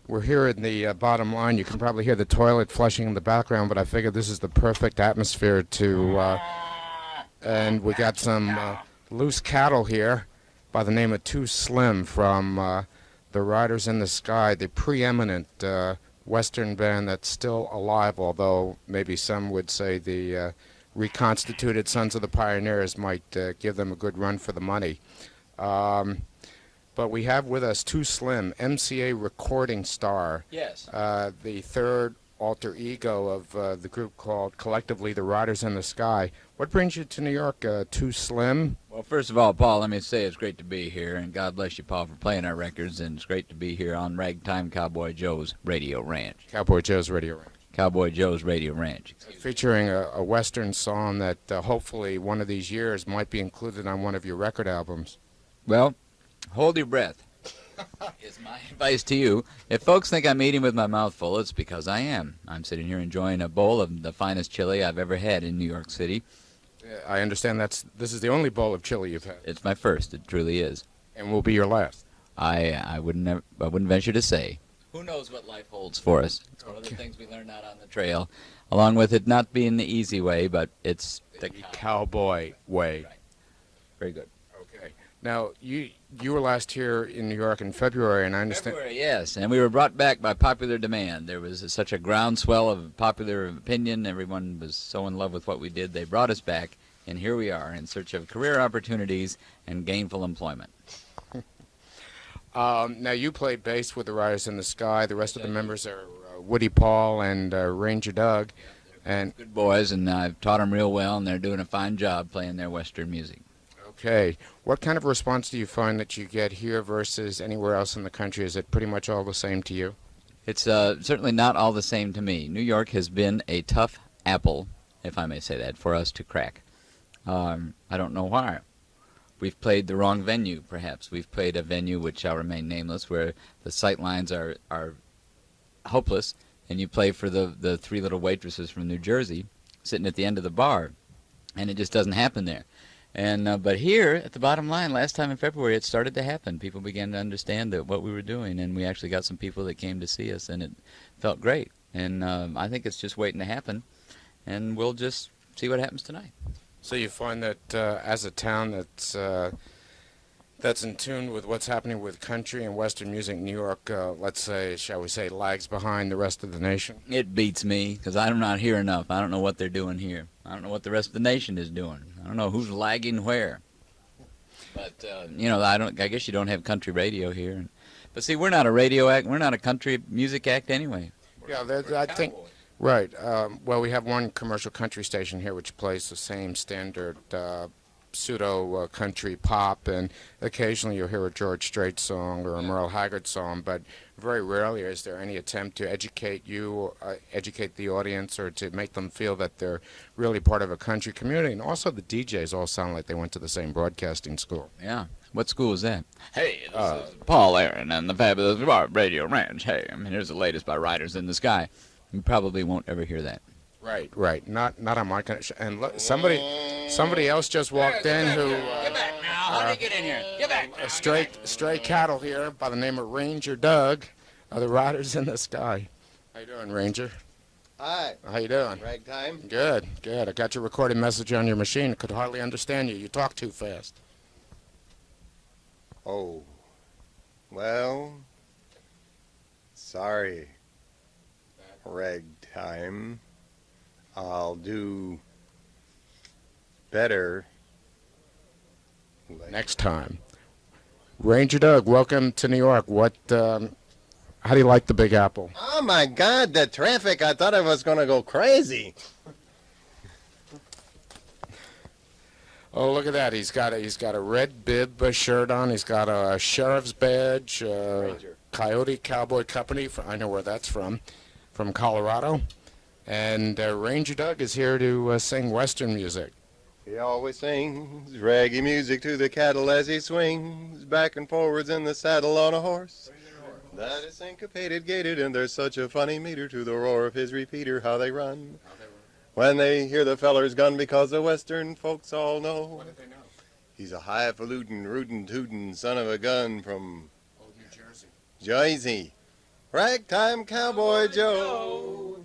We're here in the bottom line. You can probably hear the toilet flushing in the background, but I figured this is the perfect atmosphere to. And we got some loose cattle here by the name of Too Slim from the Riders in the Sky, the preeminent Western band that's still alive, although maybe some would say the reconstituted Sons of the Pioneers might give them a good run for the money. But we have with us Too Slim, MCA recording star. Yes. The third alter ego of the group called collectively the Riders in the Sky. What brings you to New York, Too Slim? Well, first of all, Paul, let me say it's great to be here, and God bless you, Paul, for playing our records, and it's great to be here on Ragtime Cowboy Joe's Radio Ranch. Cowboy Joe's Radio Ranch. Cowboy Joe's Radio Ranch. Featuring a Western song that hopefully one of these years might be included on one of your record albums. Well, hold your breath is my advice to you. If folks think I'm eating with my mouth full, it's because I am. I'm sitting here enjoying a bowl of the finest chili I've ever had in New York City. I understand this is the only bowl of chili you've had. It's my first. It truly is. And will be your last. I wouldn't venture to say. Who knows what life holds for us? It's one of the things we learned out on the trail, along with it not being the easy way, but it's the cowboy way. Right. Very good. Okay. Now, you were last here in New York in February, and I understand... February, yes, and we were brought back by popular demand. There was such a groundswell of popular opinion. Everyone was so in love with what we did. They brought us back, and here we are in search of career opportunities and gainful employment. Now, you play bass with the Riders in the Sky. The rest of the members are Woody Paul and Ranger Doug. And good boys, and I've taught them real well, and they're doing a fine job playing their Western music. Okay. What kind of response do you find that you get here versus anywhere else in the country? Is it pretty much all the same to you? It's certainly not all the same to me. New York has been a tough apple, if I may say that, for us to crack. I don't know why. We've played the wrong venue, perhaps. We've played a venue which shall remain nameless, where the sight lines are hopeless, and you play for the three little waitresses from New Jersey sitting at the end of the bar, and it just doesn't happen there. And but here at the bottom line, last time in February, it started to happen. People began to understand what we were doing, and we actually got some people that came to see us, and it felt great. And I think it's just waiting to happen, and we'll just see what happens tonight. So you find that as a town that's in tune with what's happening with country and Western music, New York, let's say, shall we say, lags behind the rest of the nation? It beats me, because I'm not here enough. I don't know what they're doing here. I don't know what the rest of the nation is doing. I don't know who's lagging where. But, I guess you don't have country radio here. But see, we're not a radio act. We're not a country music act anyway. Yeah, I think... Right. Well, we have one commercial country station here which plays the same standard pseudo-country pop, and occasionally you'll hear a George Strait song or a Merle Haggard song, but very rarely is there any attempt to educate the audience, or to make them feel that they're really part of a country community. And also the DJs all sound like they went to the same broadcasting school. Yeah. What school is that? Hey, this is Paul Aaron and the Fabulous Radio Ranch. Hey, here's the latest by Riders in the Sky. You probably won't ever hear that. Right. Not on my connection. And look, somebody else just walked in who... Get back now. How did you get in here? Get back. A stray cattle here by the name of Ranger Doug of the Riders in the Sky. How you doing, Ranger? Hi. How you doing? Ragtime. Good. I got your recorded message on your machine. I could hardly understand you. You talk too fast. Oh. Well. Sorry. Ragtime. I'll do better next time. Ranger Doug, welcome to New York. How do you like the Big Apple? Oh my God, the traffic! I thought I was gonna go crazy. Oh, look at that! He's got a red bib shirt on. He's got a sheriff's badge. Coyote Cowboy Company. I know where that's from Colorado. And Ranger Doug is here to sing Western music. He always sings reggae music to the cattle as he swings back and forwards in the saddle on a horse that is syncopated, gated, and there's such a funny meter to the roar of his repeater, how they run when they hear the feller's gun, because the Western folks all know. What did they know? He's a highfalutin, rootin' tootin' son of a gun from Old New Jersey. Jersey. Ragtime Cowboy Joe.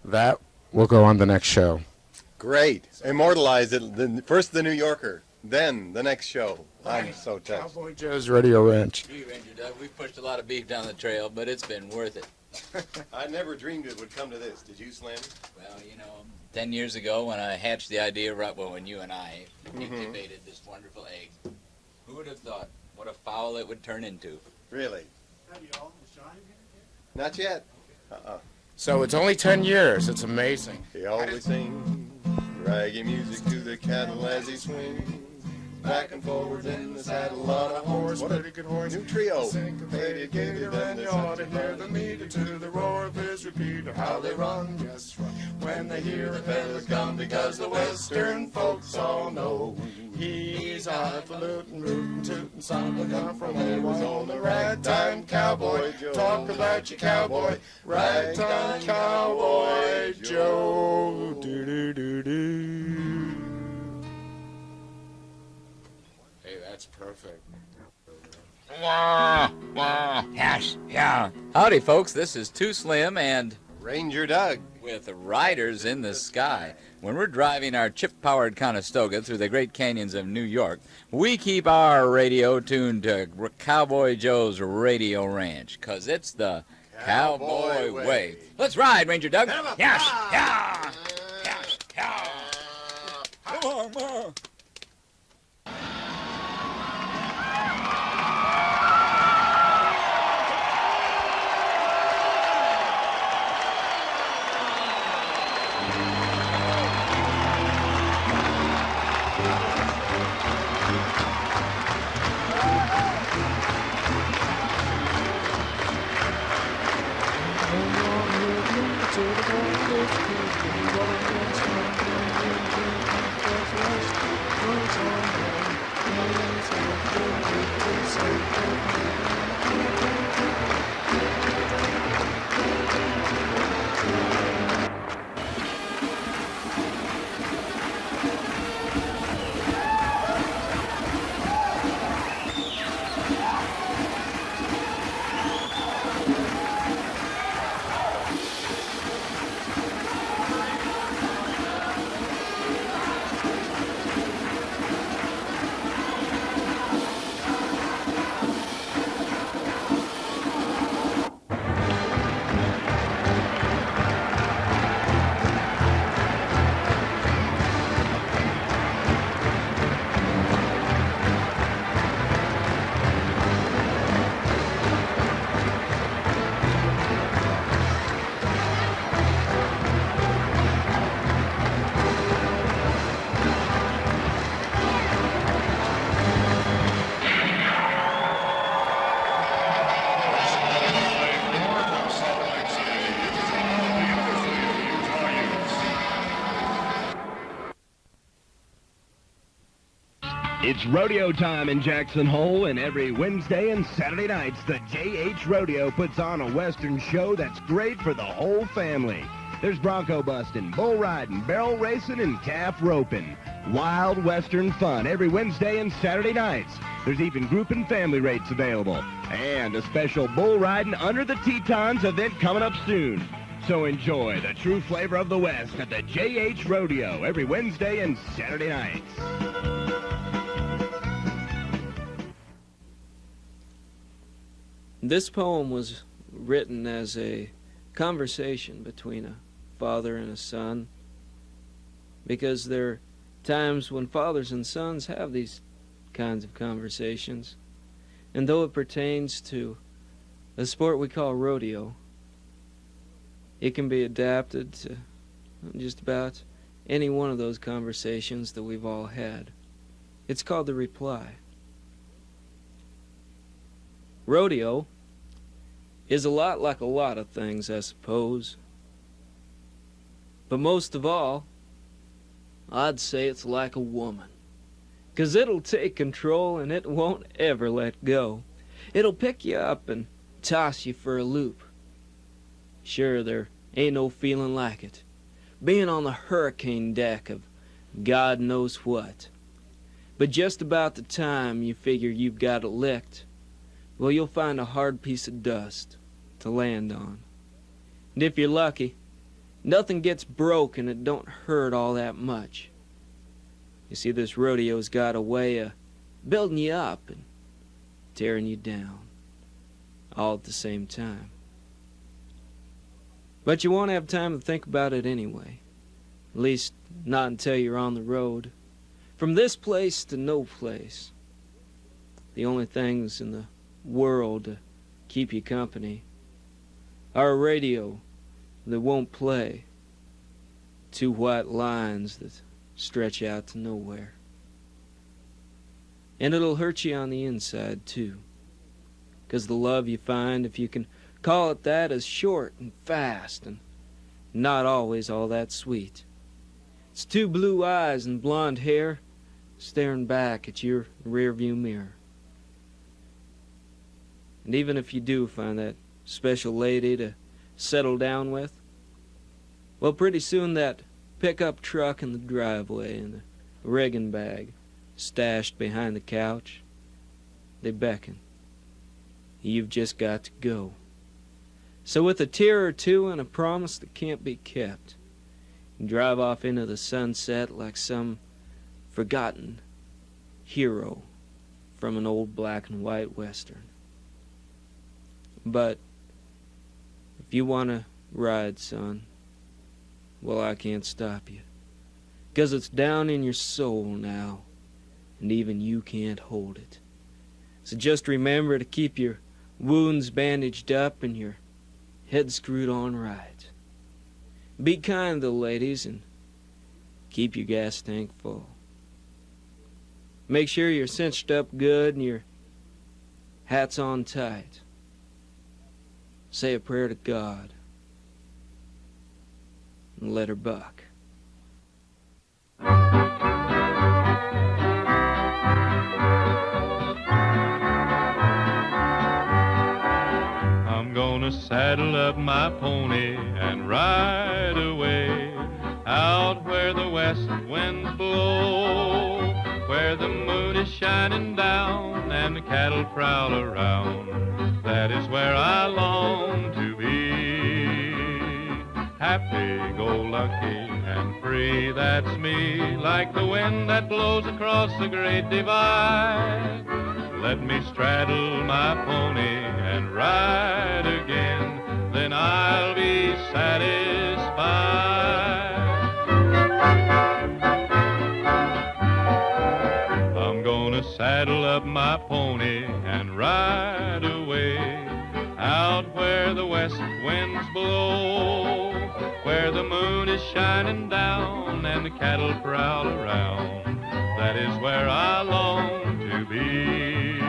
That will go on the next show. Great. Immortalize it. First the New Yorker, then the next show. I'm so touched. Cowboy Joe's Radio Ranch. Gee, Ranger Doug, we've pushed a lot of beef down the trail, but it's been worth it. I never dreamed it would come to this. Did you, Slim? Well, 10 years ago when I hatched the idea, when you and I incubated this wonderful egg, who would have thought what a fowl it would turn into? Really? Not yet. So it's only 10 years. It's amazing. He always sings raggy music to the cattle as he swings back and forwards in the saddle on a horse. What a Pretty good horse. new trio. Syncopated gator, and you ought to hear the meter to the roar of his repeater. How they run, just run when they hear the peddlers come, because the western folks all know he's highfalutin, rootin', tootin', something come from where was on the ragtime cowboy. Talk about your cowboy, ragtime cowboy Joe. Do do do do. Hey, that's perfect. Yes, yeah. Howdy, folks. This is Too Slim and Ranger Doug. with Riders in the Sky. When we're driving our chip-powered Conestoga through the Great Canyons of New York, we keep our radio tuned to Cowboy Joe's Radio Ranch, 'cause it's the Cowboy way. Let's ride, Ranger Doug. Yes, yeah. Yes, yeah. Come on, Ma. It's rodeo time in Jackson Hole, and every Wednesday and Saturday nights, the JH Rodeo puts on a Western show that's great for the whole family. There's bronco busting, bull riding, barrel racing, and calf roping. Wild Western fun every Wednesday and Saturday nights. There's even group and family rates available. And a special bull riding under the Tetons event coming up soon. So enjoy the true flavor of the West at the JH Rodeo every Wednesday and Saturday nights. This poem was written as a conversation between a father and a son, because there are times when fathers and sons have these kinds of conversations. And though it pertains to a sport we call rodeo, it can be adapted to just about any one of those conversations that we've all had. It's called the reply. Rodeo is a lot like a lot of things, I suppose. But most of all, I'd say it's like a woman. 'Cause it'll take control and it won't ever let go. It'll pick you up and toss you for a loop. Sure, there ain't no feeling like it, being on the hurricane deck of God knows what. But just about the time you figure you've got it licked, well, you'll find a hard piece of dust to land on. And if you're lucky, nothing gets broke and it don't hurt all that much. You see, this rodeo's got a way of building you up and tearing you down, all at the same time. But you won't have time to think about it anyway. At least, not until you're on the road. From this place to no place. The only things in the world to keep you company are a radio that won't play, two white lines that stretch out to nowhere. And it'll hurt you on the inside, too. 'Cause the love you find, if you can call it that, is short and fast and not always all that sweet. It's two blue eyes and blonde hair staring back at your rearview mirror. And even if you do find that special lady to settle down with, well, pretty soon that pickup truck in the driveway and the rigging bag stashed behind the couch, they beckon. You've just got to go. So with a tear or two and a promise that can't be kept, you drive off into the sunset like some forgotten hero from an old black and white western. But if you want to ride, son, well, I can't stop you. 'Cause it's down in your soul now, and even you can't hold it. So just remember to keep your wounds bandaged up and your head screwed on right. Be kind to the ladies and keep your gas tank full. Make sure you're cinched up good and your hat's on tight. Say a prayer to God and let her buck. I'm gonna saddle up my pony and ride away out where the west winds blow, where the moon is shining down and the cattle prowl around. That is where I long to be. Happy-go-lucky and free, that's me, like the wind that blows across the great divide. Let me straddle my pony and ride again, then I'll be satisfied. I'm gonna saddle up my pony and ride away out where the west winds blow, where the moon is shining down and the cattle prowl around. That is where I long to be.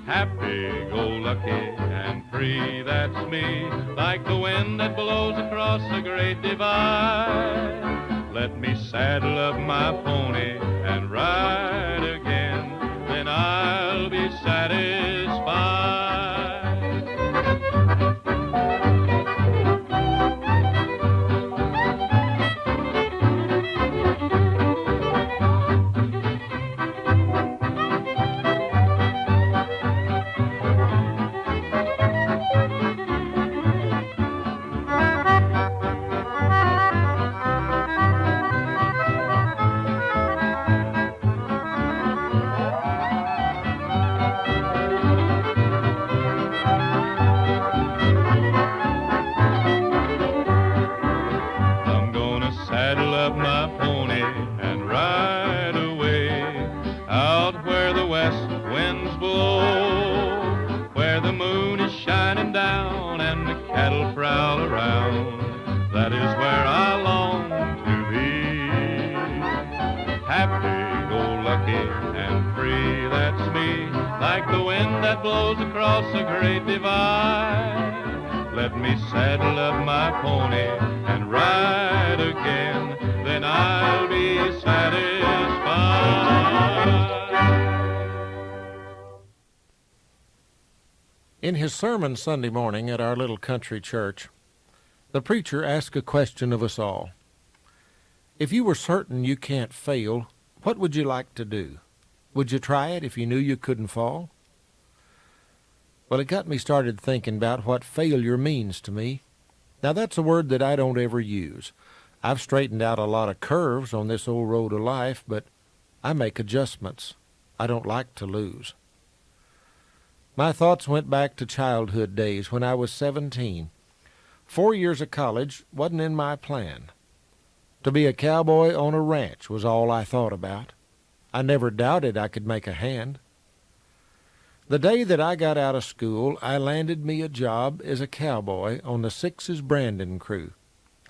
Happy-go-lucky and free, that's me, like the wind that blows across the great divide. Let me saddle up my pony and ride again, then I'll be satisfied. winds blow, where the moon is shining down and the cattle prowl around. That is where I long to be. Happy, go lucky, and free, that's me, like the wind that blows across the great divide. Let me saddle up my pony and ride again, then I'll be satisfied. In his sermon Sunday morning at our little country church, the preacher asked a question of us all. If you were certain you can't fail, what would you like to do? Would you try it if you knew you couldn't fall? Well, it got me started thinking about what failure means to me. Now, that's a word that I don't ever use. I've straightened out a lot of curves on this old road of life, but I make adjustments. I don't like to lose. My thoughts went back to childhood days when I was 17. 4 years of college wasn't in my plan. To be a cowboy on a ranch was all I thought about. I never doubted I could make a hand. The day that I got out of school, I landed me a job as a cowboy on the Sixes Brandon crew.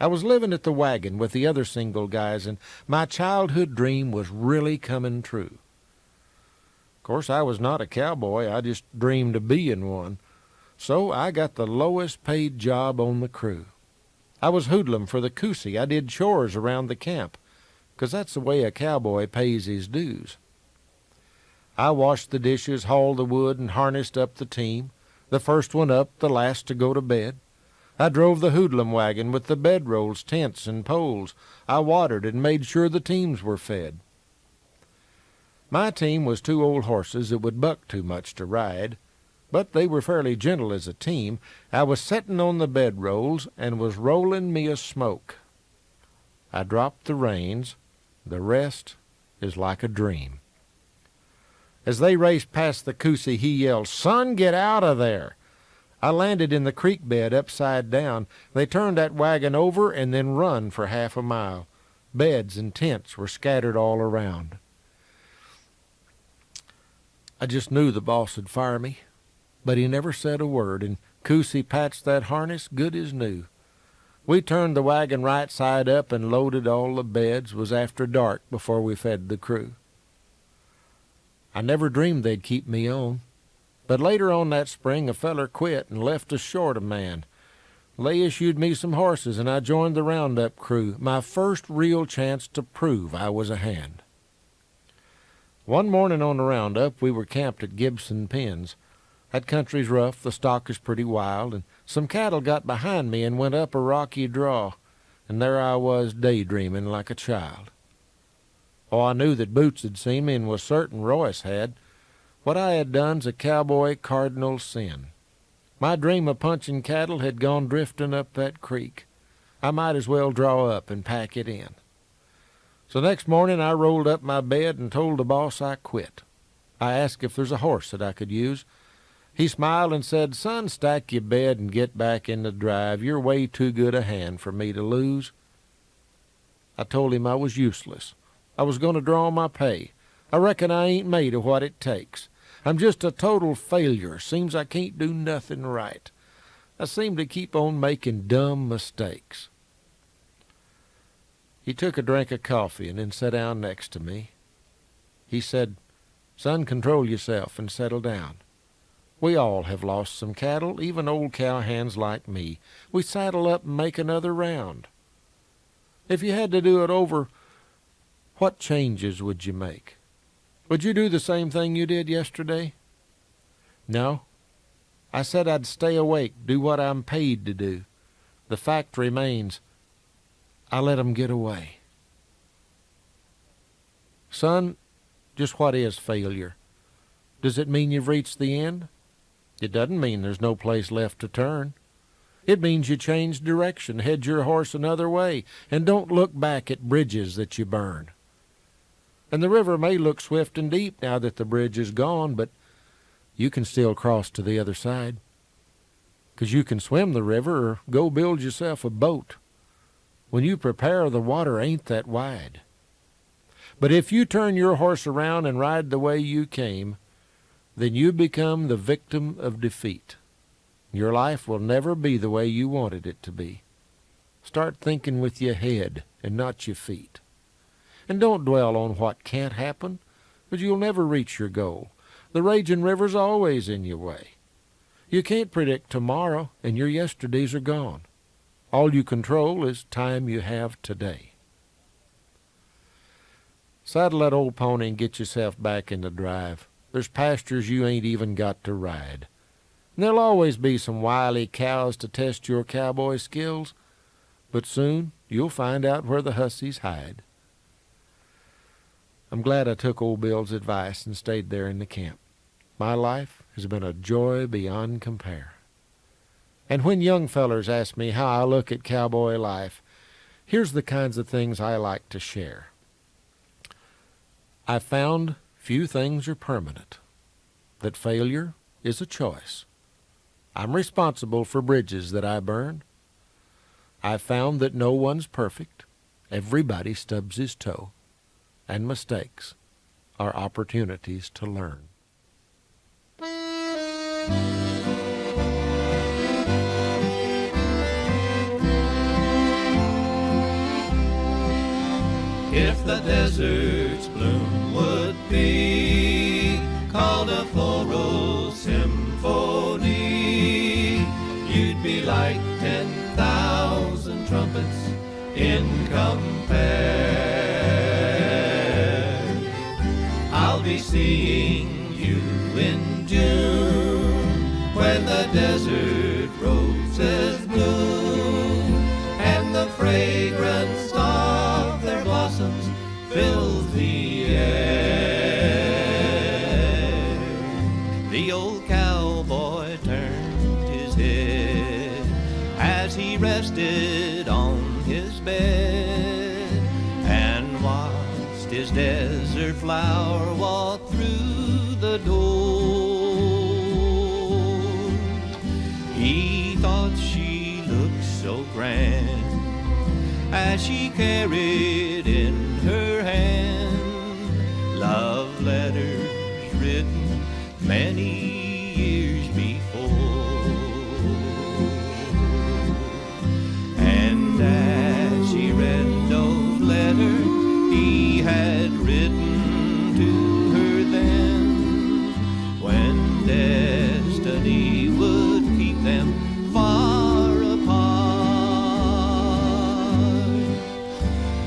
I was living at the wagon with the other single guys, and my childhood dream was really coming true. Of course, I was not a cowboy. I just dreamed of being one. So I got the lowest paid job on the crew. I was hoodlum for the Coosie. I did chores around the camp, 'cause that's the way a cowboy pays his dues. I washed the dishes, hauled the wood, and harnessed up the team, the first one up, the last to go to bed. I drove the hoodlum wagon with the bedrolls, tents, and poles. I watered and made sure the teams were fed. My team was 2 old horses that would buck too much to ride, but they were fairly gentle as a team. I was setting on the bedrolls and was rolling me a smoke. I dropped the reins. The rest is like a dream. As they raced past the Coosie, he yelled, "Son, get out of there!" I landed in the creek bed upside down. They turned that wagon over and then run for half a mile. Beds and tents were scattered all around. I just knew the boss would fire me, but he never said a word, and Coosie patched that harness good as new. We turned the wagon right side up and loaded all the beds. It was after dark before we fed the crew. I never dreamed they'd keep me on. But later on that spring, a feller quit and left us short a man. They issued me some horses, and I joined the roundup crew, my first real chance to prove I was a hand. One morning on the roundup, we were camped at Gibson Pens. That country's rough, the stock is pretty wild, and some cattle got behind me and went up a rocky draw, and there I was daydreaming like a child. Oh, I knew that Boots had seen me and was certain Royce had. What I had done's a cowboy cardinal sin. My dream of punching cattle had gone drifting up that creek. I might as well draw up and pack it in. So next morning I rolled up my bed and told the boss I quit. I asked if there's a horse that I could use. He smiled and said, "Son, stack your bed and get back in the drive. You're way too good a hand for me to lose." I told him I was useless. I was going to draw my pay. I reckon I ain't made of what it takes. I'm just a total failure. Seems I can't do nothing right. I seem to keep on making dumb mistakes. He took a drink of coffee and then sat down next to me. He said, "Son, control yourself and settle down. We all have lost some cattle, even old cowhands like me. We saddle up and make another round. If you had to do it over, what changes would you make? Would you do the same thing you did yesterday?" "No. I said I'd stay awake, do what I'm paid to do. The fact remains, I let 'em get away." "Son, just what is failure? Does it mean you've reached the end? It doesn't mean there's no place left to turn. It means you change direction, head your horse another way, and don't look back at bridges that you burn. And the river may look swift and deep now that the bridge is gone, but you can still cross to the other side. 'Cause you can swim the river or go build yourself a boat. When you prepare, the water ain't that wide. But if you turn your horse around and ride the way you came, then you become the victim of defeat. Your life will never be the way you wanted it to be. Start thinking with your head and not your feet. And don't dwell on what can't happen, but you'll never reach your goal. The raging river's always in your way. You can't predict tomorrow, and your yesterdays are gone. All you control is time you have today. Saddle that old pony and get yourself back in the drive. There's pastures you ain't even got to ride. And there'll always be some wily cows to test your cowboy skills, but soon you'll find out where the hussies hide. I'm glad I took old Bill's advice and stayed there in the camp. My life has been a joy beyond compare. And when young fellers ask me how I look at cowboy life, here's the kinds of things I like to share. I found few things are permanent, that failure is a choice. I'm responsible for bridges that I burn. I found that no one's perfect. Everybody stubs his toe. And mistakes are opportunities to learn. If the desert's bloom would be called a floral symphony, you'd be like 10,000 trumpets in compare. I'll be seeing you in June when the desert roses bloom and the fragrance of their blossoms fills the air. The old cowboy turned his head as he rested on his bed and watched his desert flower walk through the door. He thought she looked so grand as she carried in her hand love letters written many years before. And as she read those letters he had written to her then, when destiny would keep them far apart,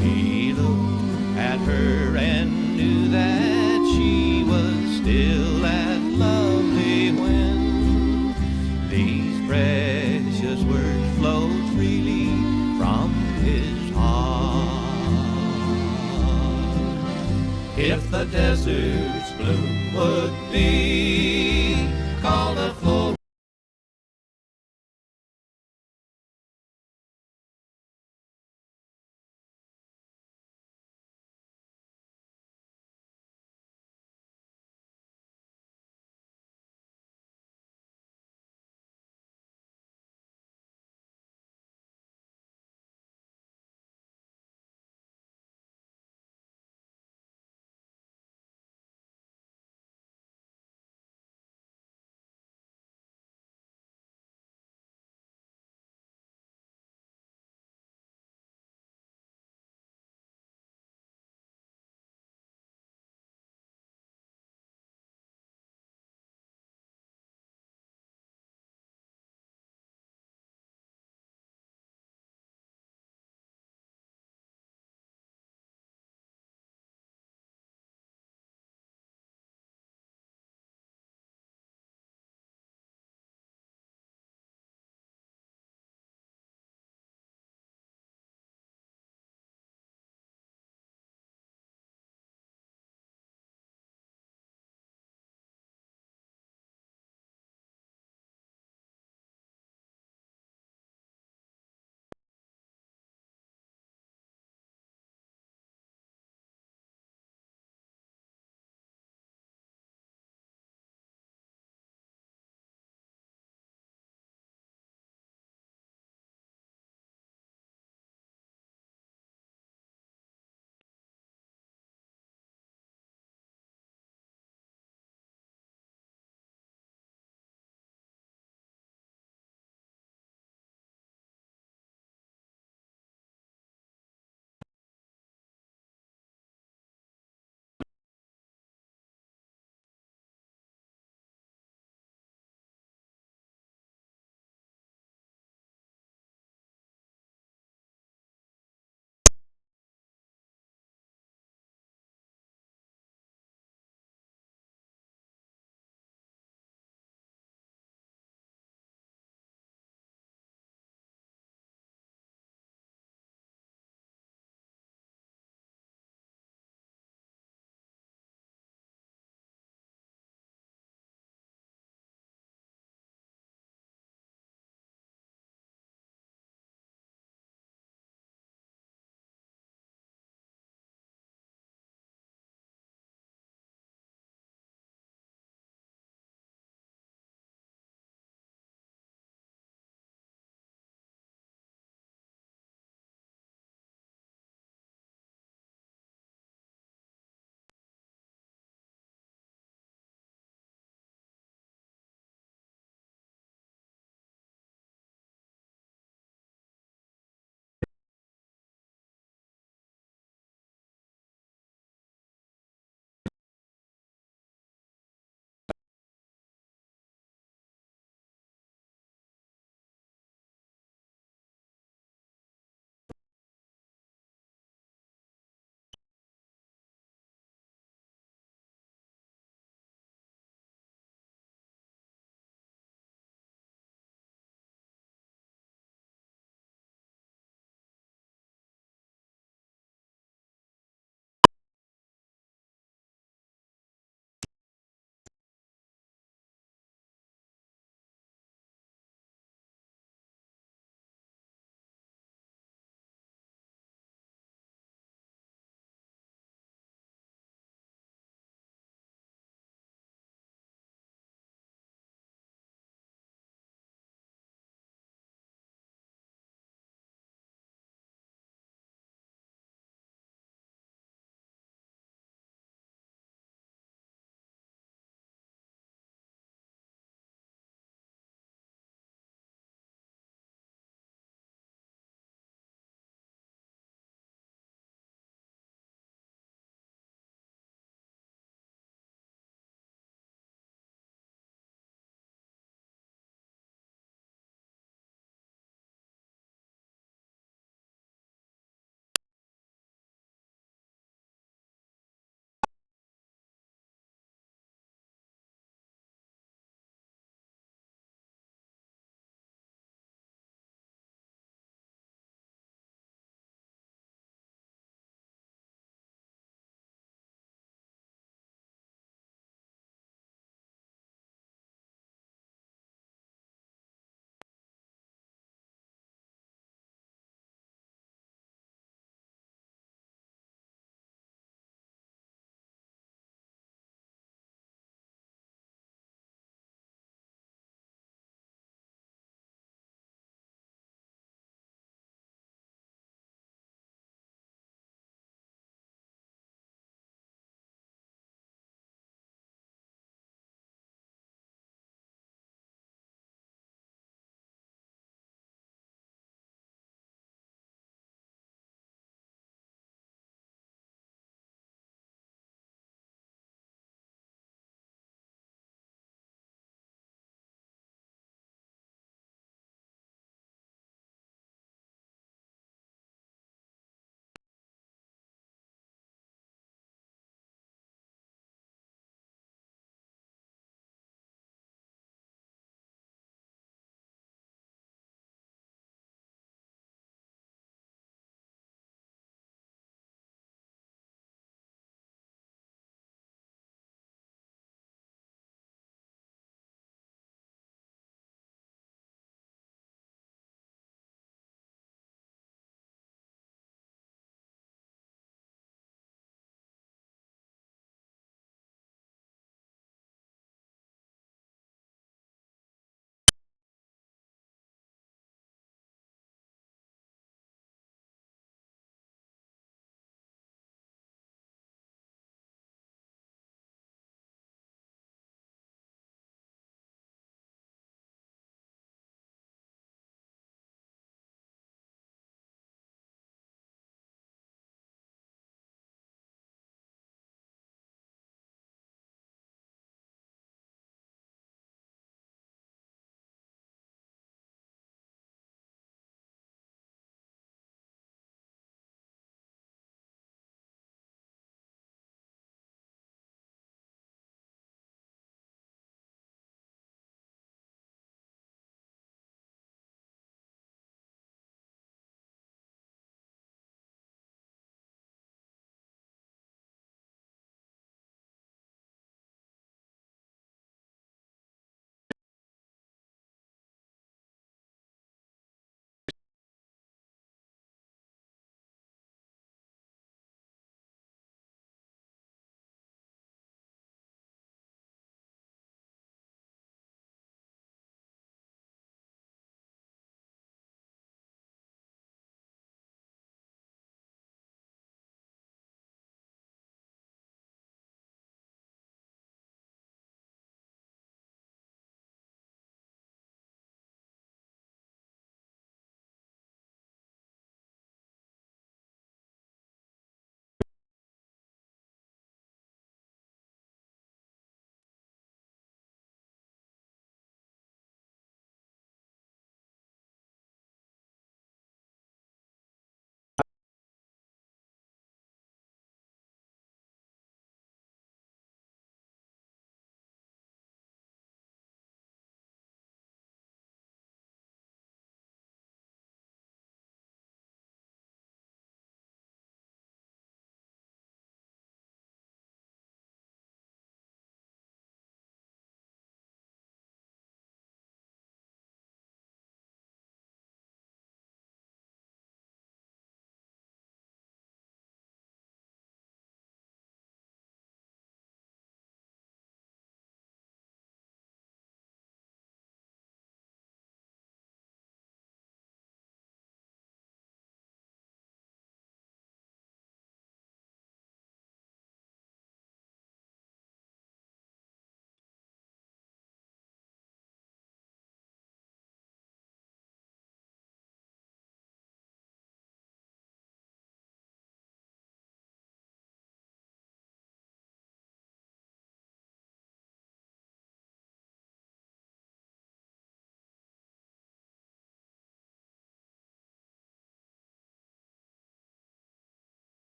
he looked at her and knew that she was still as lovely when these precious words flowed freely from his heart. If the desert's bloom would be called a floral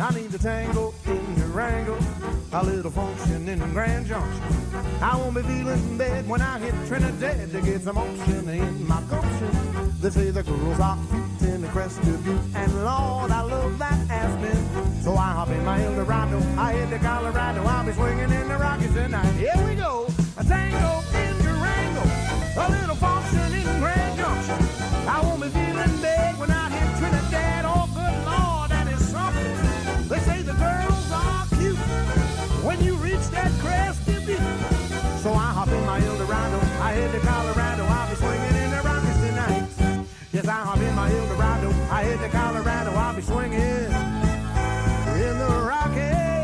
I need a tango in Durango, a little function in Grand Junction. I won't be feeling bad when I hit Trinidad to get some motion in my gumption. They say the girls are cute in the Crested Butte, and Lord, I love that Aspen. So I hop in my Eldorado, I head to Colorado, I'll be swinging in the Rockies tonight. Here we go, a tango in Durango, a little function in Grand Junction. I won't be feeling bad when I hit Trinidad. Oh, good Lord, that is something. They say the girls are cute when you reach that Crested Butte. So I hop in my Eldorado, I head to Colorado, I'll be swinging in the Rockies tonight. Yes, I hop in my Eldorado, I head to Colorado, I'll be swinging in the Rockies tonight.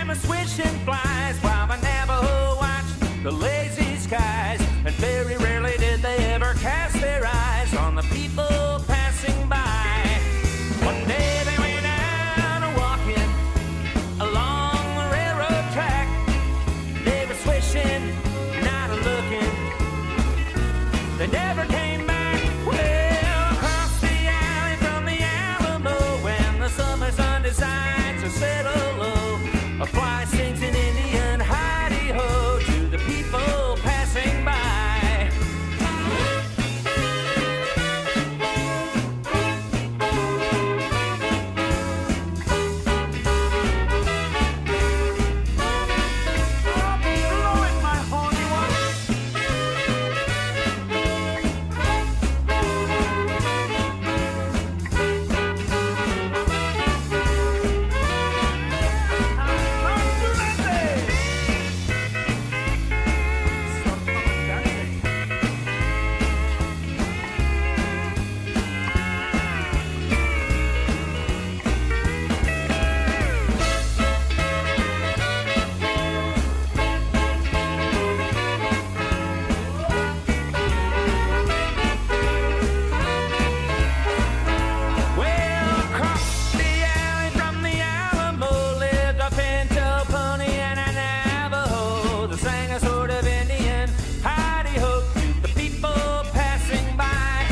them swishing flies while the Navajo watched the lazy skies. And very rarely did they ever cast their eyes on the people passing by. One day they went out walking along the railroad track. They were swishing, not looking. They never came back. Well, across the alley from the Alamo, when the summer sun decides to settle low, a fly sings an Indian hidey-ho to the people passing by. Well, across the alley from the Alamo lived a pinto pony and a Navajo that sang a sort of Indian hidey-ho to the people passing by.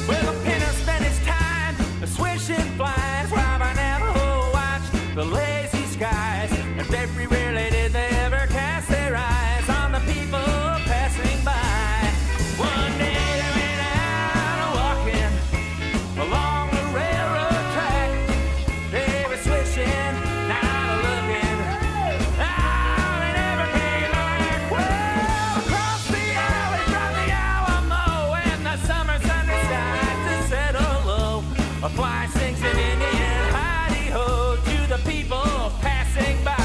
Well, the pinto spent his time swishing flies while the Navajo watched the lazy skies. And very rarely did they ever cast their eyes on the people passing by. One day they went out walking along the railroad track. They were swishing, not looking. Ah, they never came back. Well, across the alley from the Alamo, when the summer sun decides to settle low, a fly sings an Indian hidey-ho to the people passing by.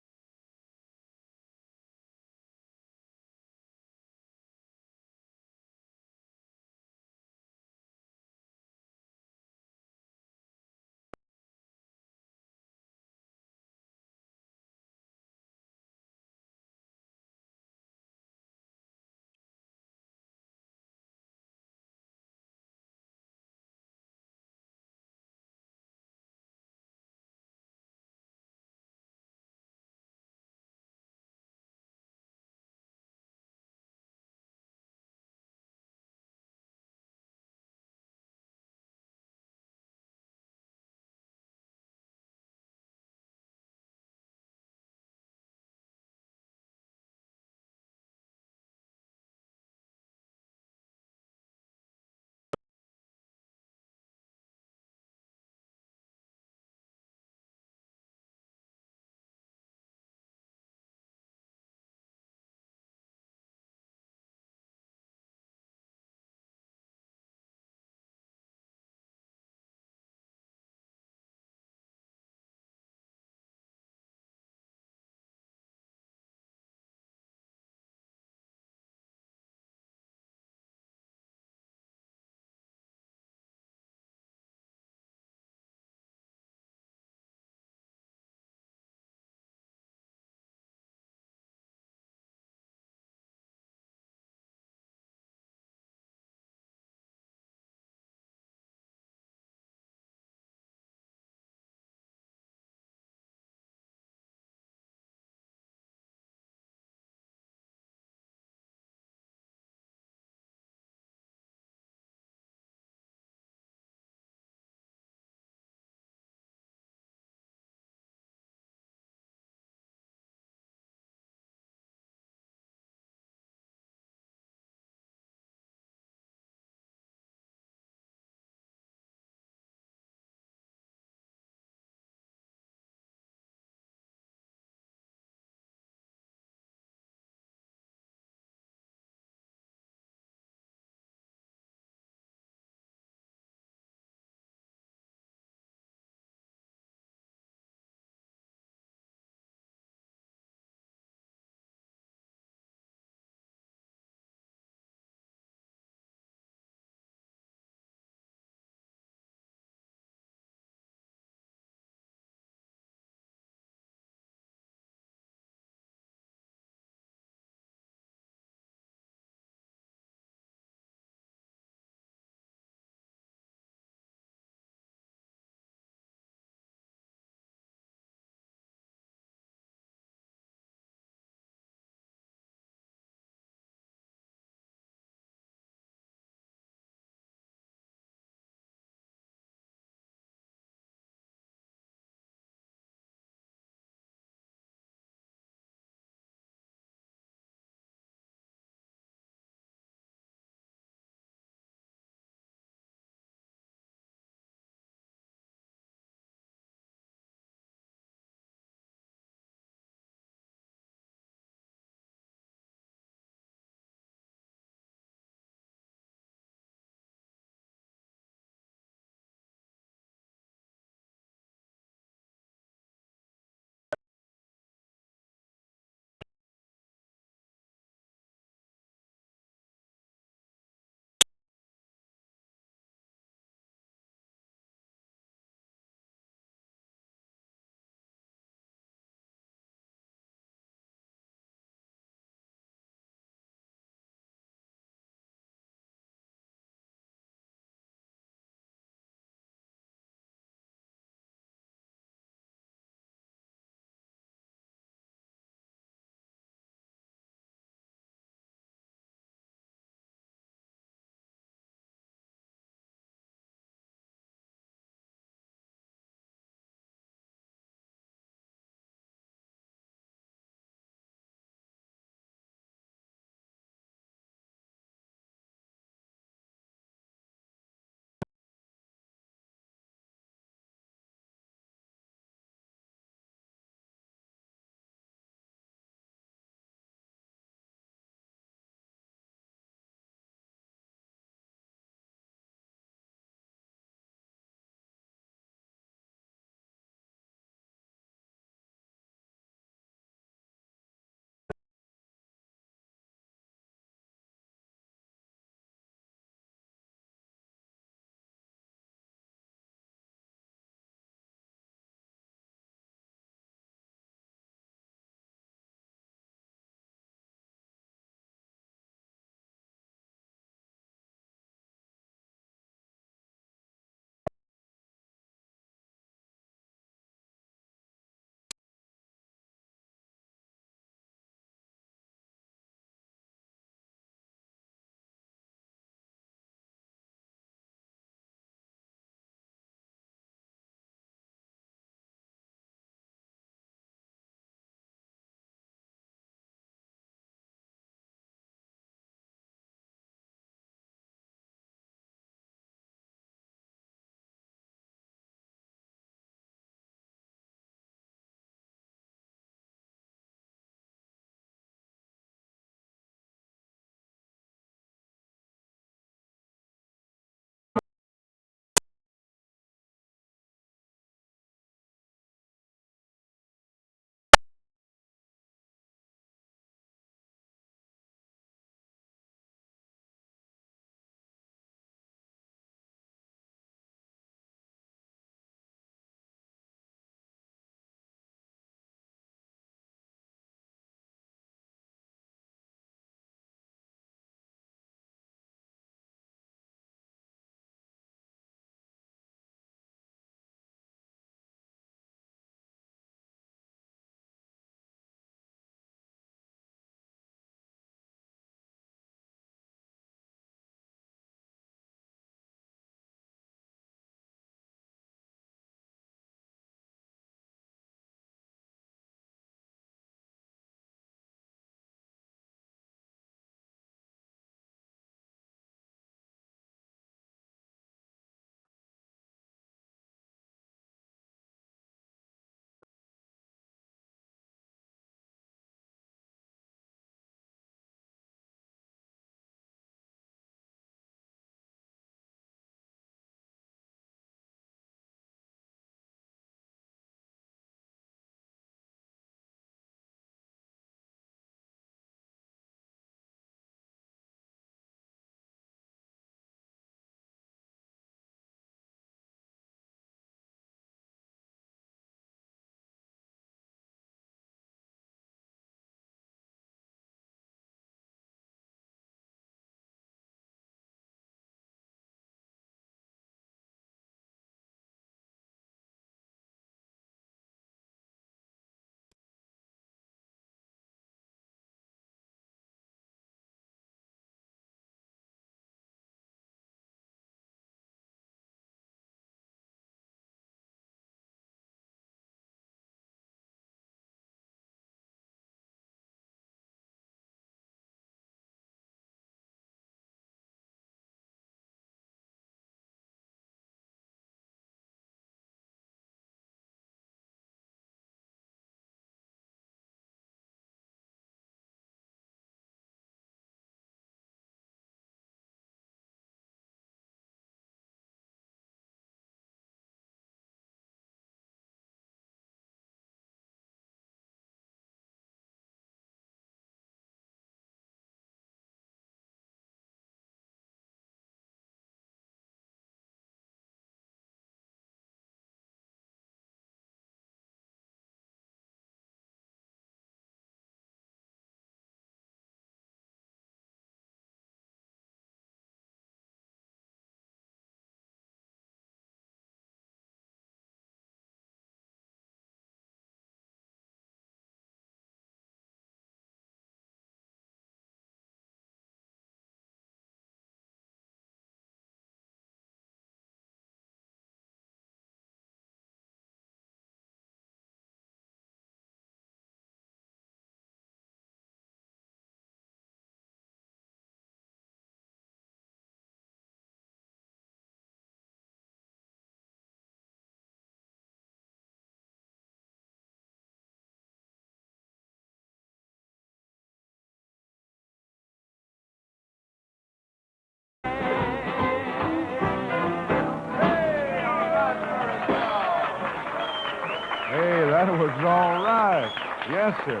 That was all right. Yes, sir.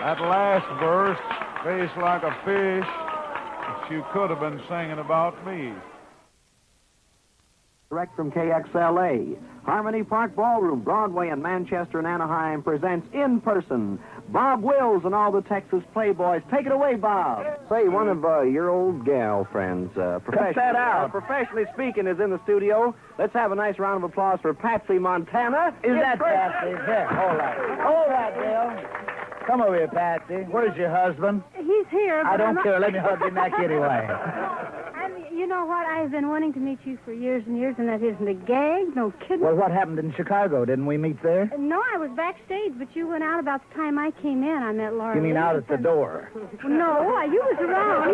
That last verse, face like a fish, you could have been singing about me. Direct from KXLA, Harmony Park Ballroom, Broadway in Manchester and Anaheim presents In Person, Bob Wills and all the Texas Playboys. Take it away, Bob. Say, one of your old gal friends, professionally speaking, is in the studio. Let's have a nice round of applause for Patsy Montana. Is that Patsy? Here, hold that. Hold that, Bill. Come over here, Patsy. Where's your husband? He's here. I don't care. Let me hug your neck anyway. You know what? I've been wanting to meet you for years and years, and that isn't a gag. No kidding. Well, what happened in Chicago? Didn't we meet there? No, I was backstage, but you went out about the time I came in. I met Laura. You mean out at the door? No, you was around.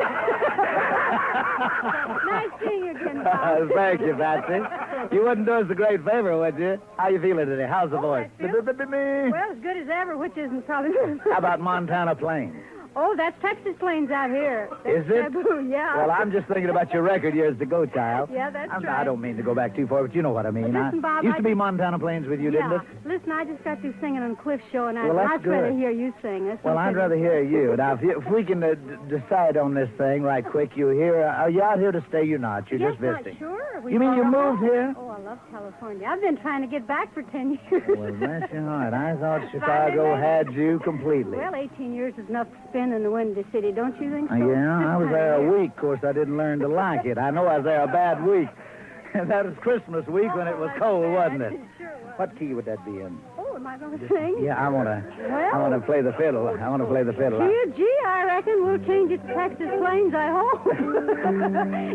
Nice seeing you again, Bob. Thank you, Patsy. You wouldn't do us a great favor, would you? How you feeling today? How's the voice? Well, as good as ever, which isn't probably good. How about Montana Plains? Oh, that's Texas Plains out here. That's Is it? Taboo, yeah. Well, I'm just thinking about your record years to go, child. Yeah, that's right. I don't mean to go back too far, but you know what I mean. Listen, Bob, used to be Montana Plains with you, didn't it? Listen, I just got through singing on Cliff's show, and Well, that's I'd rather good. hear you sing. That's Well, no I'd kidding. rather hear you. Now, if we can decide on this thing right quick, are you out here to stay? You're not. You're Yes, just visiting. Sure. You mean you moved here? Oh, I love California. I've been trying to get back for 10 years. Well, bless your heart. I thought Chicago had you completely. Well, 18 years is enough to spend in the Windy City, don't you think so? Yeah, I was there a week. Of course, I didn't learn to like it. I know I was there a bad week. And that was Christmas week when it was cold, wasn't it? Sure was. What key would that be in? Oh, am I going to sing? Yeah, I want to play the fiddle. I want to play the fiddle. Gee, I reckon we'll change it to Texas Plains, I hope.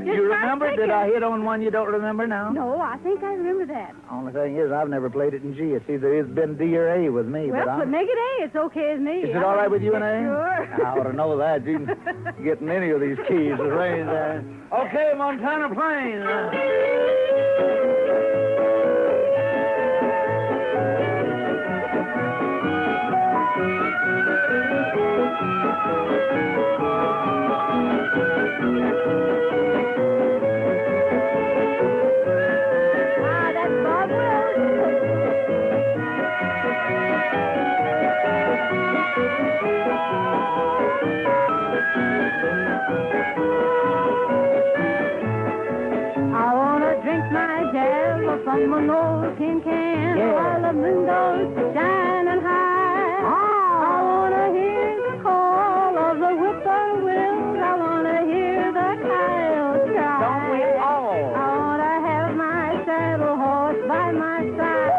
You remember? Did I hit on one you don't remember now? No, I think I remember that. Only thing is, I've never played it in G. It's either been D or A with me. Well, but make it A. It's okay with me. Is it all right with you and A? Sure. I ought to know that. You can get in any of these keys. The range there. Okay, Montana Plains. From an old tin can, while the moon goes shining high. I wanna hear the call of the whippoorwills. I wanna hear the coyotes cry. Don't we all? I wanna have my saddle horse by my side.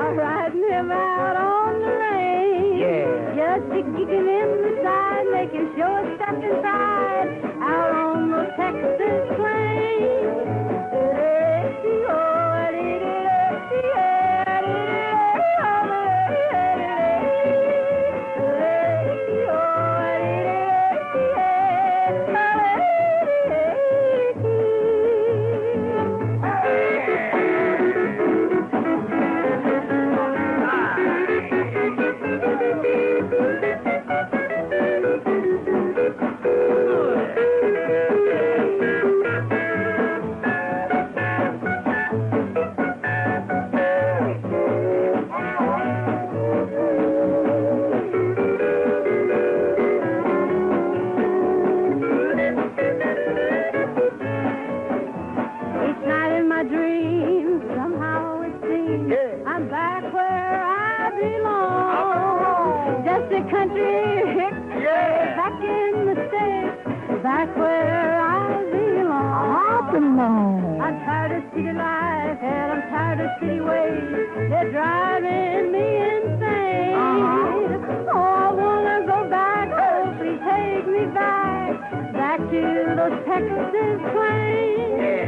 I'm riding him out on the range. Yeah. Just to kick him in the side, make him show a step inside. Out on the Texas plains. Back where I belong. I'm tired of city life and I'm tired of city ways. They're driving me insane. Oh, I wanna go back. Oh, please take me back to those Texas plains.